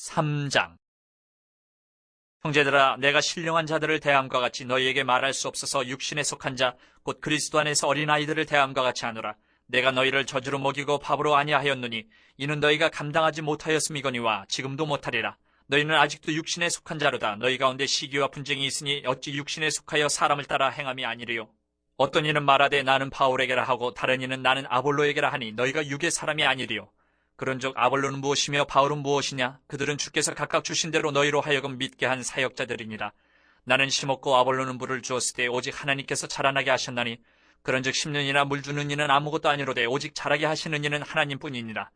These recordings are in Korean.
3장. 형제들아, 내가 신령한 자들을 대함과 같이 너희에게 말할 수 없어서 육신에 속한 자, 곧 그리스도 안에서 어린아이들을 대함과 같이 하노라. 내가 너희를 저주로 먹이고 밥으로 아니하였느니 이는 너희가 감당하지 못하였음이거니와 지금도 못하리라. 너희는 아직도 육신에 속한 자로다. 너희 가운데 시기와 분쟁이 있으니 어찌 육신에 속하여 사람을 따라 행함이 아니리요. 어떤 이는 말하되 나는 바울에게라 하고 다른 이는 나는 아볼로에게라 하니 너희가 육의 사람이 아니리요. 그런즉 아볼로는 무엇이며 바울은 무엇이냐? 그들은 주께서 각각 주신 대로 너희로 하여금 믿게 한 사역자들이니라. 나는 심었고 아볼로는 물을 주었을 때 오직 하나님께서 자라나게 하셨나니 그런즉 심는 이나 물 주는 이는 아무것도 아니로되 오직 자라게 하시는 이는 하나님뿐이니라.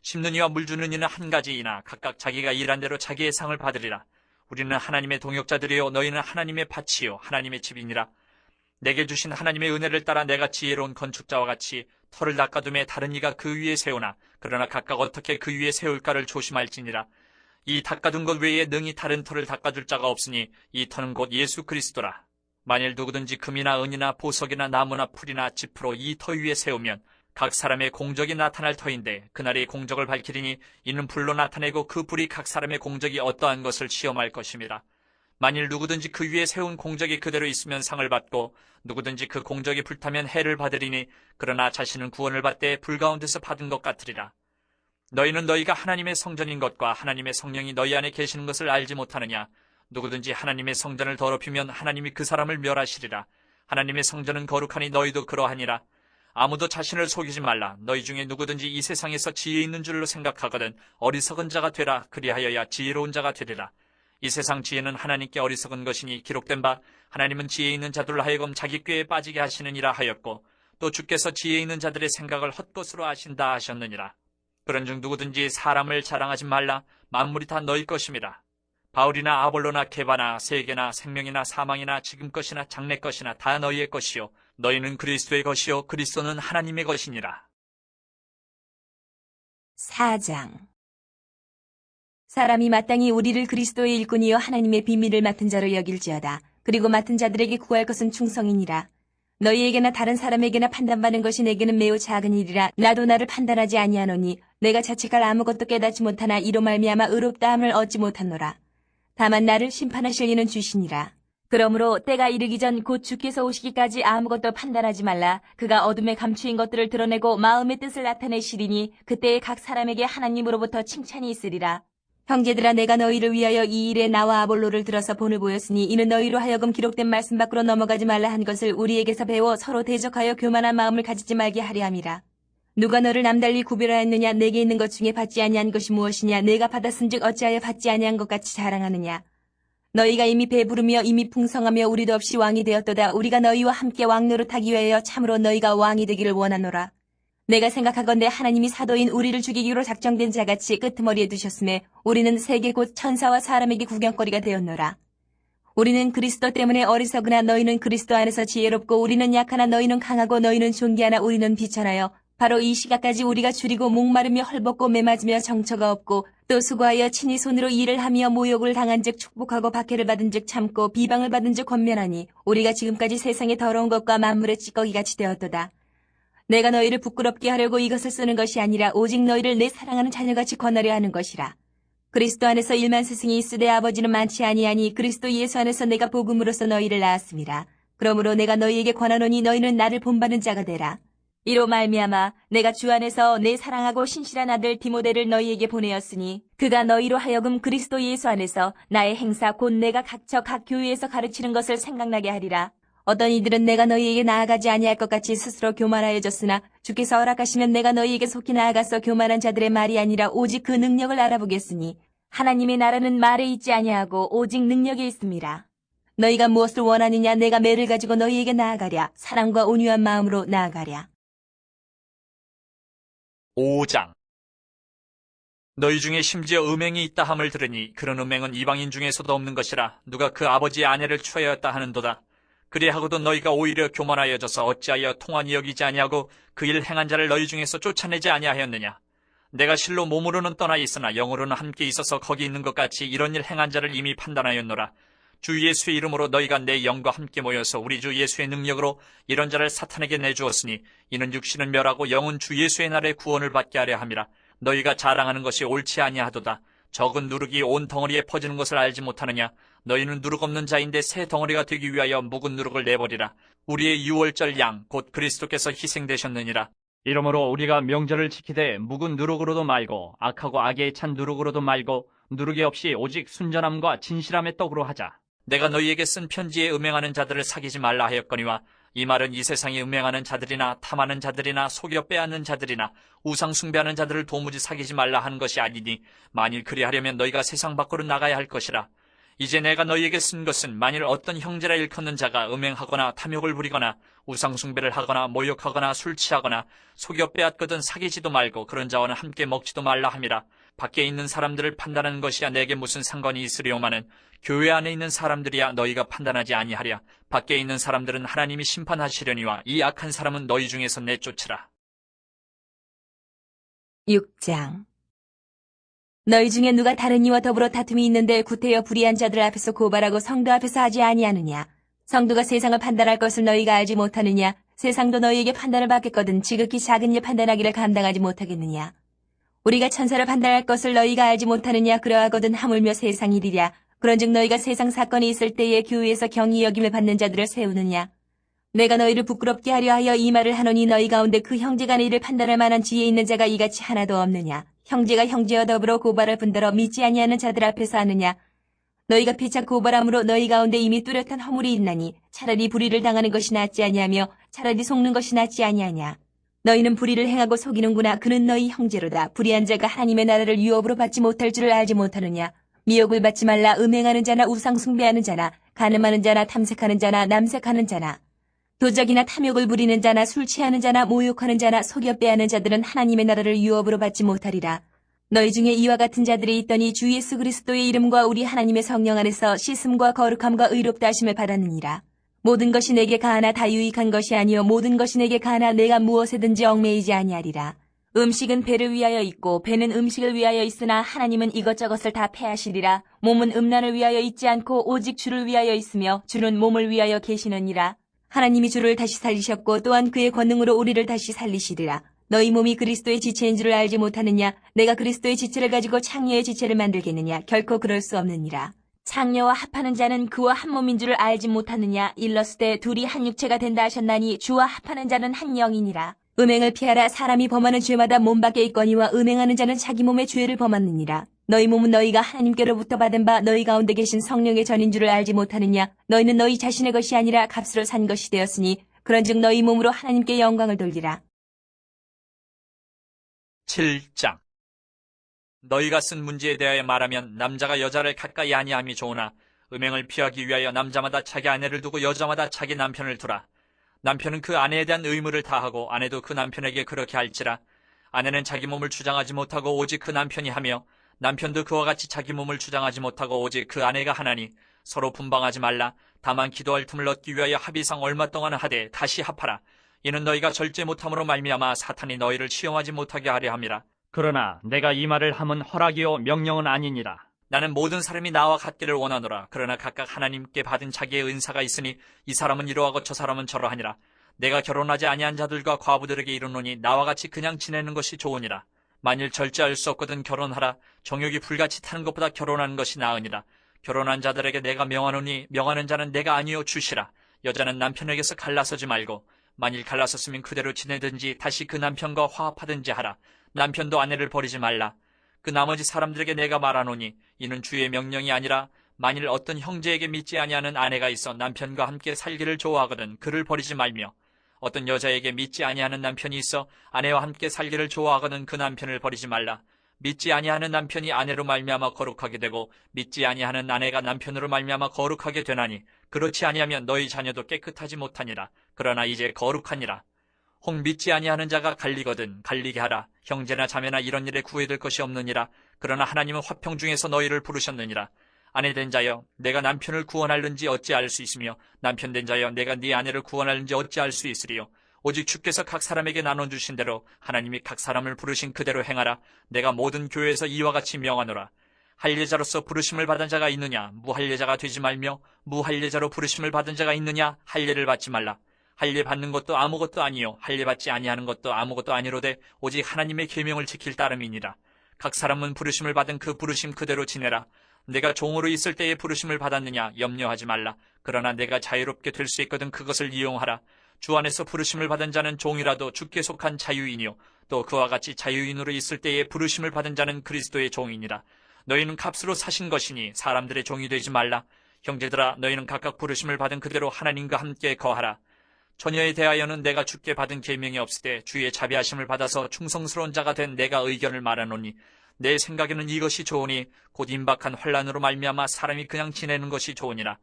심는 이와 물 주는 이는 한 가지이나 각각 자기가 일한 대로 자기의 상을 받으리라. 우리는 하나님의 동역자들이요 너희는 하나님의 밭이요 하나님의 집이니라. 내게 주신 하나님의 은혜를 따라 내가 지혜로운 건축자와 같이 터를 닦아둠에 다른 이가 그 위에 세우나 그러나 각각 어떻게 그 위에 세울까를 조심할지니라. 이 닦아둔 것 외에 능히 다른 터를 닦아줄 자가 없으니 이 터는 곧 예수 그리스도라. 만일 누구든지 금이나 은이나 보석이나 나무나 풀이나 짚으로 이 터 위에 세우면 각 사람의 공적이 나타날 터인데 그날이 공적을 밝히리니 이는 불로 나타내고 그 불이 각 사람의 공적이 어떠한 것을 시험할 것임이라. 만일 누구든지 그 위에 세운 공적이 그대로 있으면 상을 받고 누구든지 그 공적이 불타면 해를 받으리니 그러나 자신은 구원을 받되 불 가운데서 받은 것 같으리라. 너희는 너희가 하나님의 성전인 것과 하나님의 성령이 너희 안에 계시는 것을 알지 못하느냐? 누구든지 하나님의 성전을 더럽히면 하나님이 그 사람을 멸하시리라. 하나님의 성전은 거룩하니 너희도 그러하니라. 아무도 자신을 속이지 말라. 너희 중에 누구든지 이 세상에서 지혜 있는 줄로 생각하거든 어리석은 자가 되라. 그리하여야 지혜로운 자가 되리라. 이 세상 지혜는 하나님께 어리석은 것이니 기록된 바 하나님은 지혜 있는 자들로 하여금 자기 꾀에 빠지게 하시느니라 하였고 또 주께서 지혜 있는 자들의 생각을 헛것으로 아신다 하셨느니라. 그런즉 누구든지 사람을 자랑하지 말라. 만물이 다 너희 것임이라. 바울이나 아볼로나 게바나 세계나 생명이나 사망이나 지금 것이나 장래 것이나 다 너희의 것이요 너희는 그리스도의 것이요 그리스도는 하나님의 것이니라. 4장. 사람이 마땅히 우리를 그리스도의 일꾼이요 하나님의 비밀을 맡은 자로 여길지어다. 그리고 맡은 자들에게 구할 것은 충성이니라. 너희에게나 다른 사람에게나 판단받는 것이 내게는 매우 작은 일이라. 나도 나를 판단하지 아니하노니 내가 자책할 아무것도 깨닫지 못하나 이로 말미암아 의롭다함을 얻지 못하노라. 다만 나를 심판하실 이는 주시니라. 그러므로 때가 이르기 전 곧 주께서 오시기까지 아무것도 판단하지 말라. 그가 어둠에 감추인 것들을 드러내고 마음의 뜻을 나타내시리니 그때에 각 사람에게 하나님으로부터 칭찬이 있으리라. 형제들아, 내가 너희를 위하여 이 일에 나와 아볼로를 들어서 본을 보였으니 이는 너희로 하여금 기록된 말씀 밖으로 넘어가지 말라 한 것을 우리에게서 배워 서로 대적하여 교만한 마음을 가지지 말게 하려 함이라. 누가 너를 남달리 구별하였느냐? 내게 있는 것 중에 받지 아니한 것이 무엇이냐? 내가 받았은즉 어찌하여 받지 아니한 것 같이 자랑하느냐? 너희가 이미 배부르며 이미 풍성하며 우리도 없이 왕이 되었도다. 우리가 너희와 함께 왕노릇하기 위하여 참으로 너희가 왕이 되기를 원하노라. 내가 생각하건대 하나님이 사도인 우리를 죽이기로 작정된 자같이 끄트머리에 두셨음에 우리는 세계 곧 천사와 사람에게 구경거리가 되었노라. 우리는 그리스도 때문에 어리석으나 너희는 그리스도 안에서 지혜롭고 우리는 약하나 너희는 강하고 너희는 존귀하나 우리는 비천하여 바로 이 시각까지 우리가 줄이고 목마르며 헐벗고 매맞으며 정처가 없고 또 수고하여 친히 손으로 일을 하며 모욕을 당한즉 축복하고 박해를 받은즉 참고 비방을 받은즉 권면하니 우리가 지금까지 세상의 더러운 것과 만물의 찌꺼기같이 되었도다. 내가 너희를 부끄럽게 하려고 이것을 쓰는 것이 아니라 오직 너희를 내 사랑하는 자녀같이 권하려 하는 것이라. 그리스도 안에서 일만 스승이 있으되 아버지는 많지 아니하니 그리스도 예수 안에서 내가 복음으로써 너희를 낳았습니다. 그러므로 내가 너희에게 권하노니 너희는 나를 본받는 자가 되라. 이로 말미암아 내가 주 안에서 내 사랑하고 신실한 아들 디모데를 너희에게 보내었으니 그가 너희로 하여금 그리스도 예수 안에서 나의 행사 곧 내가 각처 각 교회에서 가르치는 것을 생각나게 하리라. 어떤 이들은 내가 너희에게 나아가지 아니할 것 같이 스스로 교만하여졌으나 주께서 허락하시면 내가 너희에게 속히 나아가서 교만한 자들의 말이 아니라 오직 그 능력을 알아보겠으니 하나님의 나라는 말에 있지 아니하고 오직 능력에 있습니다. 너희가 무엇을 원하느냐? 내가 매를 가지고 너희에게 나아가랴. 사랑과 온유한 마음으로 나아가랴. 5장. 너희 중에 심지어 음행이 있다 함을 들으니 그런 음행은 이방인 중에서도 없는 것이라. 누가 그 아버지의 아내를 취하였다 하는도다. 그리하고도 너희가 오히려 교만하여져서 어찌하여 통한이 여기지 아니하고 그 일 행한 자를 너희 중에서 쫓아내지 아니하였느냐? 내가 실로 몸으로는 떠나 있으나 영으로는 함께 있어서 거기 있는 것 같이 이런 일 행한 자를 이미 판단하였노라. 주 예수의 이름으로 너희가 내 영과 함께 모여서 우리 주 예수의 능력으로 이런 자를 사탄에게 내주었으니 이는 육신은 멸하고 영은 주 예수의 날에 구원을 받게 하려 함이라. 너희가 자랑하는 것이 옳지 아니하도다. 적은 누룩이 온 덩어리에 퍼지는 것을 알지 못하느냐? 너희는 누룩 없는 자인데 새 덩어리가 되기 위하여 묵은 누룩을 내버리라. 우리의 유월절 양 곧 그리스도께서 희생되셨느니라. 이러므로 우리가 명절을 지키되 묵은 누룩으로도 말고 악하고 악에 찬 누룩으로도 말고 누룩이 없이 오직 순전함과 진실함의 떡으로 하자. 내가 너희에게 쓴 편지에 음행하는 자들을 사귀지 말라 하였거니와 이 말은 이 세상에 음행하는 자들이나 탐하는 자들이나 속여 빼앗는 자들이나 우상 숭배하는 자들을 도무지 사귀지 말라 하는 것이 아니니 만일 그리하려면 너희가 세상 밖으로 나가야 할 것이라. 이제 내가 너희에게 쓴 것은 만일 어떤 형제라 일컫는 자가 음행하거나 탐욕을 부리거나 우상 숭배를 하거나 모욕하거나 술 취하거나 속여 빼앗거든 사귀지도 말고 그런 자와는 함께 먹지도 말라 함이라. 밖에 있는 사람들을 판단하는 것이야 내게 무슨 상관이 있으리오마는 교회 안에 있는 사람들이야 너희가 판단하지 아니하랴. 밖에 있는 사람들은 하나님이 심판하시려니와 이 악한 사람은 너희 중에서 내쫓으라. 6장. 너희 중에 누가 다른 이와 더불어 다툼이 있는데 구태여 불의한 자들 앞에서 고발하고 성도 앞에서 하지 아니하느냐? 성도가 세상을 판단할 것을 너희가 알지 못하느냐? 세상도 너희에게 판단을 받겠거든 지극히 작은 일 판단하기를 감당하지 못하겠느냐? 우리가 천사를 판단할 것을 너희가 알지 못하느냐? 그러하거든 하물며 세상 일이랴. 그런즉 너희가 세상 사건이 있을 때에 교회에서 경히 여김을 받는 자들을 세우느냐? 내가 너희를 부끄럽게 하려 하여 이 말을 하노니 너희 가운데 그 형제간의 일을 판단할 만한 지혜 있는 자가 이같이 하나도 없느냐? 형제가 형제와 더불어 고발을 분들어 믿지 아니하는 자들 앞에서 하느냐? 너희가 피차 고발함으로 너희 가운데 이미 뚜렷한 허물이 있나니 차라리 불의를 당하는 것이 낫지 아니하며 차라리 속는 것이 낫지 아니하냐? 너희는 불의를 행하고 속이는구나. 그는 너희 형제로다. 불의한 자가 하나님의 나라를 유업으로 받지 못할 줄을 알지 못하느냐? 미혹을 받지 말라. 음행하는 자나 우상 숭배하는 자나 간음하는 자나 탐색하는 자나 남색하는 자나 도적이나 탐욕을 부리는 자나 술 취하는 자나 모욕하는 자나 속여 빼앗는 자들은 하나님의 나라를 유업으로 받지 못하리라. 너희 중에 이와 같은 자들이 있더니 주 예수 그리스도의 이름과 우리 하나님의 성령 안에서 씻음과 거룩함과 의롭다 하심을 받았느니라. 모든 것이 내게 가하나 다 유익한 것이 아니요 모든 것이 내게 가하나 내가 무엇에든지 얽매이지 아니하리라. 음식은 배를 위하여 있고 배는 음식을 위하여 있으나 하나님은 이것저것을 다 패하시리라. 몸은 음란을 위하여 있지 않고 오직 주를 위하여 있으며 주는 몸을 위하여 계시느니라. 하나님이 주를 다시 살리셨고 또한 그의 권능으로 우리를 다시 살리시리라. 너희 몸이 그리스도의 지체인 줄을 알지 못하느냐? 내가 그리스도의 지체를 가지고 창녀의 지체를 만들겠느냐? 결코 그럴 수 없느니라. 창녀와 합하는 자는 그와 한 몸인 줄을 알지 못하느냐? 일러스되 둘이 한 육체가 된다 하셨나니 주와 합하는 자는 한 영이니라. 음행을 피하라. 사람이 범하는 죄마다 몸 밖에 있거니와 음행하는 자는 자기 몸의 죄를 범하느니라. 너희 몸은 너희가 하나님께로부터 받은 바 너희 가운데 계신 성령의 전인 줄을 알지 못하느냐? 너희는 너희 자신의 것이 아니라 값으로 산 것이 되었으니 그런즉 너희 몸으로 하나님께 영광을 돌리라. 7장. 너희가 쓴 문제에 대하여 말하면 남자가 여자를 가까이 아니함이 좋으나 음행을 피하기 위하여 남자마다 자기 아내를 두고 여자마다 자기 남편을 두라. 남편은 그 아내에 대한 의무를 다하고 아내도 그 남편에게 그렇게 할지라. 아내는 자기 몸을 주장하지 못하고 오직 그 남편이 하며 남편도 그와 같이 자기 몸을 주장하지 못하고 오직 그 아내가 하나니 서로 분방하지 말라. 다만 기도할 틈을 얻기 위하여 합의상 얼마 동안 하되 다시 합하라. 이는 너희가 절제 못함으로 말미암아 사탄이 너희를 시험하지 못하게 하려 함이라. 그러나 내가 이 말을 함은 허락이요 명령은 아니니라. 나는 모든 사람이 나와 같기를 원하노라. 그러나 각각 하나님께 받은 자기의 은사가 있으니 이 사람은 이러하고 저 사람은 저러하니라. 내가 결혼하지 아니한 자들과 과부들에게 이르노니 나와 같이 그냥 지내는 것이 좋으니라. 만일 절제할 수 없거든 결혼하라. 정욕이 불같이 타는 것보다 결혼하는 것이 나으니라. 결혼한 자들에게 내가 명하노니 명하는 자는 내가 아니요 주시라. 여자는 남편에게서 갈라서지 말고 만일 갈라섰으면 그대로 지내든지 다시 그 남편과 화합하든지 하라. 남편도 아내를 버리지 말라. 그 나머지 사람들에게 내가 말하노니 이는 주의 명령이 아니라 만일 어떤 형제에게 믿지 아니하는 아내가 있어 남편과 함께 살기를 좋아하거든 그를 버리지 말며 어떤 여자에게 믿지 아니하는 남편이 있어 아내와 함께 살기를 좋아하거든 그 남편을 버리지 말라. 믿지 아니하는 남편이 아내로 말미암아 거룩하게 되고 믿지 아니하는 아내가 남편으로 말미암아 거룩하게 되나니 그렇지 아니하면 너희 자녀도 깨끗하지 못하니라. 그러나 이제 거룩하니라. 혹 믿지 아니하는 자가 갈리거든 갈리게 하라. 형제나 자매나 이런 일에 구애될 것이 없느니라. 그러나 하나님은 화평 중에서 너희를 부르셨느니라. 아내된 자여 내가 남편을 구원할는지 어찌 알 수 있으며 남편된 자여 내가 네 아내를 구원할는지 어찌 알 수 있으리요. 오직 주께서 각 사람에게 나눠주신 대로 하나님이 각 사람을 부르신 그대로 행하라. 내가 모든 교회에서 이와 같이 명하노라. 할례자로서 부르심을 받은 자가 있느냐 무할례자가 되지 말며 무할례자로 부르심을 받은 자가 있느냐 할례를 받지 말라. 할례 받는 것도 아무것도 아니요 할례 받지 아니하는 것도 아무것도 아니로되 오직 하나님의 계명을 지킬 따름이니라. 각 사람은 부르심을 받은 그 부르심 그대로 지내라. 내가 종으로 있을 때에 부르심을 받았느냐 염려하지 말라. 그러나 내가 자유롭게 될 수 있거든 그것을 이용하라. 주 안에서 부르심을 받은 자는 종이라도 주께 속한 자유인이요 또 그와 같이 자유인으로 있을 때에 부르심을 받은 자는 그리스도의 종이니라. 너희는 값으로 사신 것이니 사람들의 종이 되지 말라. 형제들아, 너희는 각각 부르심을 받은 그대로 하나님과 함께 거하라. 처녀에 대하여는 내가 주께 받은 계명이 없으되 주의 자비하심을 받아서 충성스러운 자가 된 내가 의견을 말하노니 내 생각에는 이것이 좋으니 곧 임박한 환난으로 말미암아 사람이 그냥 지내는 것이 좋으니라.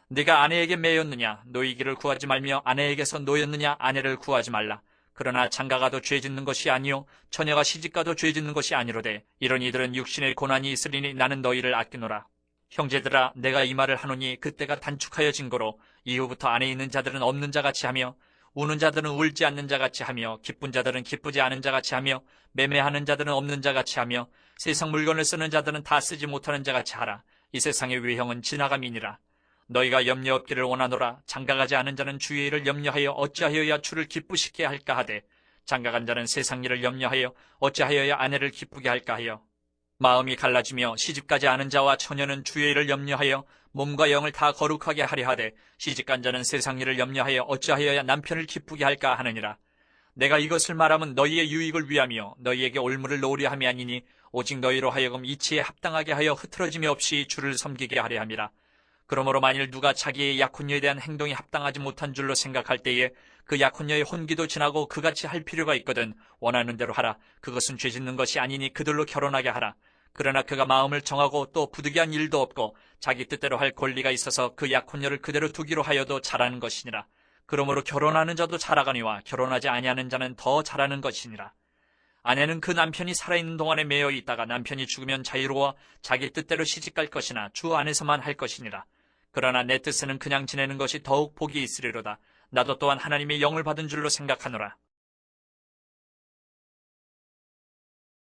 네가 아내에게 매였느냐 노이기를 구하지 말며 아내에게서 노였느냐 아내를 구하지 말라. 그러나 장가가도 죄짓는 것이 아니요 처녀가 시집가도 죄짓는 것이 아니로되 이런 이들은 육신의 고난이 있으리니 나는 너희를 아끼노라. 형제들아, 내가 이 말을 하노니 그때가 단축하여 진거로 이후부터 안에 있는 자들은 없는 자같이 하며 우는 자들은 울지 않는 자같이 하며 기쁜 자들은 기쁘지 않은 자같이 하며 매매하는 자들은 없는 자같이 하며 세상 물건을 쓰는 자들은 다 쓰지 못하는 자같이 하라. 이 세상의 외형은 지나감이니라. 너희가 염려 없기를 원하노라. 장가가지 않은 자는 주의 일을 염려하여 어찌하여야 주를 기쁘시게 할까 하되 장가간 자는 세상 일을 염려하여 어찌하여야 아내를 기쁘게 할까 하여 마음이 갈라지며 시집가지 않은 자와 처녀는 주의 일을 염려하여 몸과 영을 다 거룩하게 하려 하되 시집간 자는 세상 일을 염려하여 어찌하여야 남편을 기쁘게 할까 하느니라. 내가 이것을 말하면 너희의 유익을 위하며 너희에게 올무를 놓으려 함이 아니니 오직 너희로 하여금 이치에 합당하게 하여 흐트러짐이 없이 주를 섬기게 하려 함이라. 그러므로 만일 누가 자기의 약혼녀에 대한 행동이 합당하지 못한 줄로 생각할 때에 그 약혼녀의 혼기도 지나고 그같이 할 필요가 있거든 원하는 대로 하라. 그것은 죄짓는 것이 아니니 그들로 결혼하게 하라. 그러나 그가 마음을 정하고 또 부득이한 일도 없고 자기 뜻대로 할 권리가 있어서 그 약혼녀를 그대로 두기로 하여도 잘하는 것이니라. 그러므로 결혼하는 자도 잘하거니와 결혼하지 아니하는 자는 더 잘하는 것이니라. 아내는 그 남편이 살아있는 동안에 매여 있다가 남편이 죽으면 자유로워 자기 뜻대로 시집갈 것이나 주 안에서만 할 것이니라. 그러나 내 뜻에는 그냥 지내는 것이 더욱 복이 있으리로다. 나도 또한 하나님의 영을 받은 줄로 생각하노라.